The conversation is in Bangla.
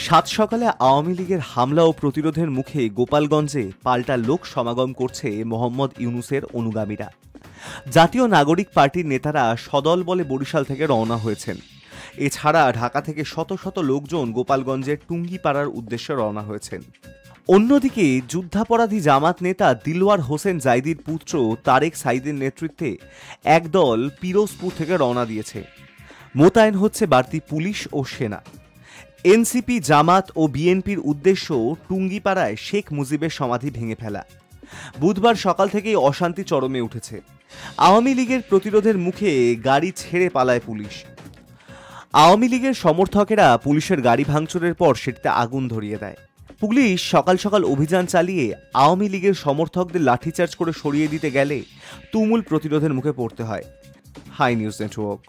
সাত সকালে আওয়ামী লীগের হামলা ও প্রতিরোধের মুখে গোপালগঞ্জে পাল্টা লোক সমাগম করছে মোহাম্মদ ইউনূসের অনুগামীরা। জাতীয় নাগরিক পার্টির নেতারা সদল বলে বরিশাল থেকে রওনা হয়েছেন। এছাড়া ঢাকা থেকে শত শত লোকজন গোপালগঞ্জের টুঙ্গিপাড়ার উদ্দেশ্যে রওনা হয়েছেন। অন্যদিকে যুদ্ধাপরাধী জামাত নেতা দিলওয়ার হোসেন জাইদির পুত্র তারেক সাইদের নেতৃত্বে একদল পিরোজপুর থেকে রওনা দিয়েছে। মোতায়েন হচ্ছে বাড়তি পুলিশ ও সেনা। এনসিপি, জামাত ও বিএনপির উদ্দেশ্য টুঙ্গিপাড়ায় শেখ মুজিবের সমাধি ভেঙে ফেলা। বুধবার সকাল থেকেই অশান্তি চরমে উঠেছে। আওয়ামী লীগের প্রতিরোধের মুখে গাড়ি ছেড়ে পালায় পুলিশ। আওয়ামী লীগের সমর্থকেরা পুলিশের গাড়ি ভাঙচুরের পর সেটিতে আগুন ধরিয়ে দেয়। পুলিশ সকাল সকাল অভিযান চালিয়ে আওয়ামী লীগের সমর্থকদের লাঠিচার্জ করে সরিয়ে দিতে গেলে তুমুল প্রতিরোধের মুখে পড়তে হয়। Hi news network.